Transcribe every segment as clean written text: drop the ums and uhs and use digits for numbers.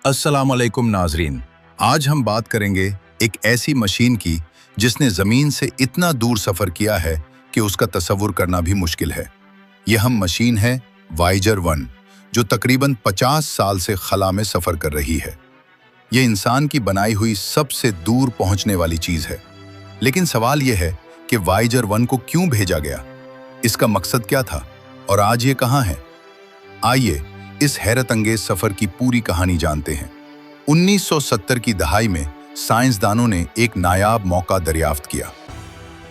अस्सलाम वालेकुम नाजरीन। आज हम बात करेंगे एक ऐसी मशीन की जिसने ज़मीन से इतना दूर सफ़र किया है कि उसका तसव्वुर करना भी मुश्किल है। यह मशीन है वायेजर 1, जो तकरीबन 50 साल से खला में सफ़र कर रही है। ये इंसान की बनाई हुई सबसे दूर पहुंचने वाली चीज़ है। लेकिन सवाल यह है कि वायेजर 1 को क्यों भेजा गया, इसका मकसद क्या था और आज ये कहाँ है। आइए इस हैरत अंगेज सफर की पूरी कहानी जानते हैं। 1970 की दहाई में साइंसदानों ने एक नायाब मौका दरियाफ्त किया।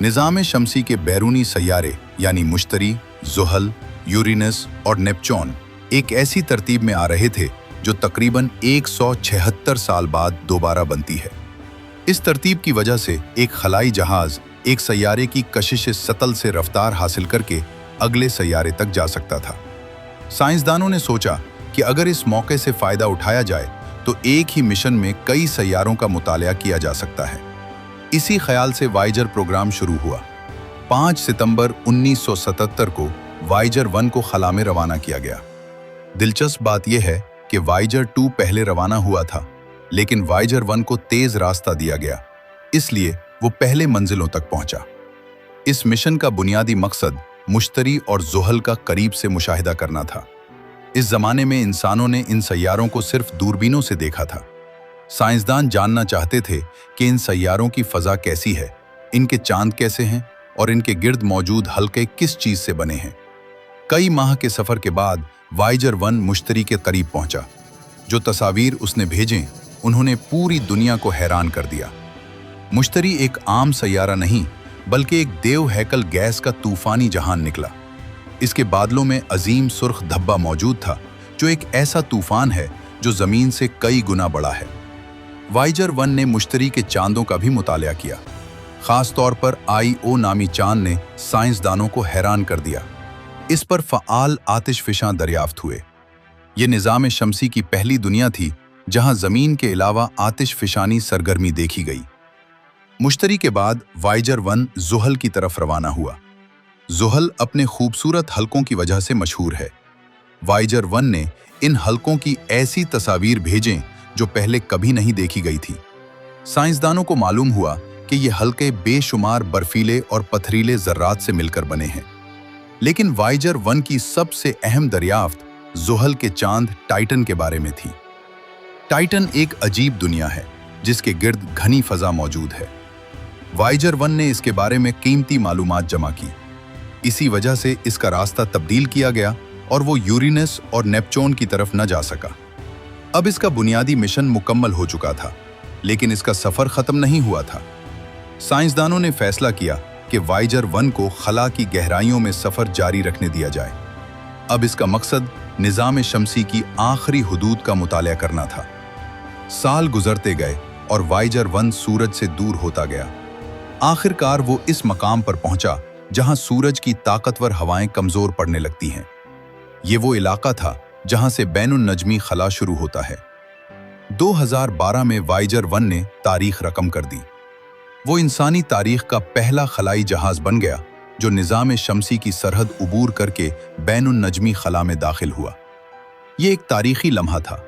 निज़ाम शमसी के बैरूनी सैयारे यानी मुश्तरी, ज़ुहल, यूरेनस और नेपच्यून एक ऐसी तरतीब में आ रहे थे जो तकरीबन 176 साल बाद दोबारा बनती है। इस तरतीब की वजह से एक खलाई जहाज एक सैयारे की कशिश सतल से रफ्तार हासिल करके अगले सैयारे तक जा सकता था। साइंसदानों ने सोचा कि अगर इस मौके से फायदा उठाया जाए तो एक ही मिशन में कई सैयारों का मुतालिया किया जा सकता है। इसी ख्याल से वायेजर प्रोग्राम शुरू हुआ। 5 सितंबर 1977 को वायेजर 1 को खला में रवाना किया गया। दिलचस्प बात यह है कि वायेजर 2 पहले रवाना हुआ था, लेकिन वायेजर 1 को तेज रास्ता दिया गया, इसलिए वो पहले मंजिलों तक पहुंचा। इस मिशन का बुनियादी मकसद मुश्तरी और ज़ुहल का करीब से मुशाहिदा करना था। इस जमाने में इंसानों ने इन सैयारों को सिर्फ दूरबीनों से देखा था। साइंसदान जानना चाहते थे कि इन सैयारों की फ़ज़ा कैसी है, इनके चांद कैसे हैं और इनके गिर्द मौजूद हल्के किस चीज़ से बने हैं। कई माह के सफ़र के बाद वायेजर 1 मुश्तरी के करीब पहुंचा। जो तस्वीर उसने भेजें उन्होंने पूरी दुनिया को हैरान कर दिया। मुश्तरी एक आम सैयारा नहीं बल्कि एक देव हैकल गैस का तूफानी जहान निकला। इसके बादलों में अजीम सुर्ख धब्बा मौजूद था, जो एक ऐसा तूफान है जो ज़मीन से कई गुना बड़ा है। वायेजर 1 ने मुश्तरी के चांदों का भी मुतालिया किया। ख़ास तौर पर IO नामी चांद ने साइंसदानों को हैरान कर दिया। इस पर फ़आल आतिशफिशां दरियाफ्त हुए। ये निज़ाम शमसी की पहली दुनिया थी जहां ज़मीन के अलावा आतिशफिशानी सरगर्मी देखी गई। मुश्तरी के बाद वायेजर 1 ज़ुहल की तरफ रवाना हुआ। ज़ुहल अपने खूबसूरत हल्कों की वजह से मशहूर है। वायेजर 1 ने इन हल्कों की ऐसी तस्वीर भेजें जो पहले कभी नहीं देखी गई थी। साइंसदानों को मालूम हुआ कि ये हल्के बेशुमार बर्फीले और पथरीले ज़र्रात से मिलकर बने हैं। लेकिन वायेजर 1 की सबसे अहम दरियाफ्त ज़ुहल के चांद टाइटन के बारे में थी। टाइटन एक अजीब दुनिया है जिसके गिर्द घनी फ़ज़ा मौजूद है। वायेजर 1 ने इसके बारे में कीमती मालूमात जमा की। इसी वजह से इसका रास्ता तब्दील किया गया और वो यूरेनस और नेपच्यून की तरफ न जा सका। अब इसका बुनियादी मिशन मुकम्मल हो चुका था, लेकिन इसका सफ़र ख़त्म नहीं हुआ था। साइंसदानों ने फैसला किया कि वायेजर 1 को खला की गहराइयों में सफ़र जारी रखने दिया जाए। अब इसका मकसद निज़ाम शमसी की आखिरी हुदूद का मुतालिया करना था। साल गुजरते गए और वायेजर 1 सूरज से दूर होता गया। आखिरकार वो इस मकाम पर पहुंचा जहां सूरज की ताकतवर हवाएं कमजोर पड़ने लगती हैं। ये वो इलाका था जहां से बैनुन नजमी खला शुरू होता है। 2012 में वायेजर 1 ने तारीख रकम कर दी। वो इंसानी तारीख का पहला खलाई जहाज बन गया जो निज़ाम शमसी की सरहद उबूर करके बैनुन नजमी खला में दाखिल हुआ। ये एक तारीखी लम्हा था।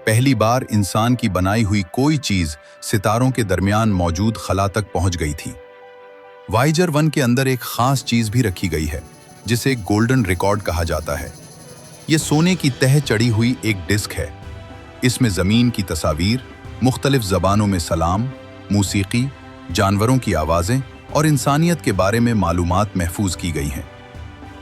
पहली बार इंसान की बनाई हुई कोई चीज सितारों के दरमियान मौजूद खला तक पहुंच गई थी। वायेजर 1 के अंदर एक खास चीज भी रखी गई है जिसे गोल्डन रिकॉर्ड कहा जाता है। यह सोने की तह चढ़ी हुई एक डिस्क है। इसमें जमीन की तस्वीर, मुख्तलिफ जबानों में सलाम, मूसीकी, जानवरों की आवाजें और इंसानियत के बारे में मालूमात महफूज की गई हैं।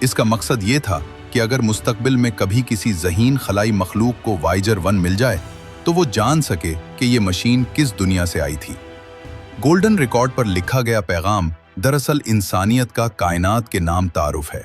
इसका मकसद ये था कि अगर मुस्तकबिल में कभी किसी ज़हीन खलाई मखलूक को वायेजर 1 मिल जाए तो वो जान सके कि ये मशीन किस दुनिया से आई थी। गोल्डन रिकॉर्ड पर लिखा गया पैगाम दरअसल इंसानियत का कायनात के नाम तारुफ है।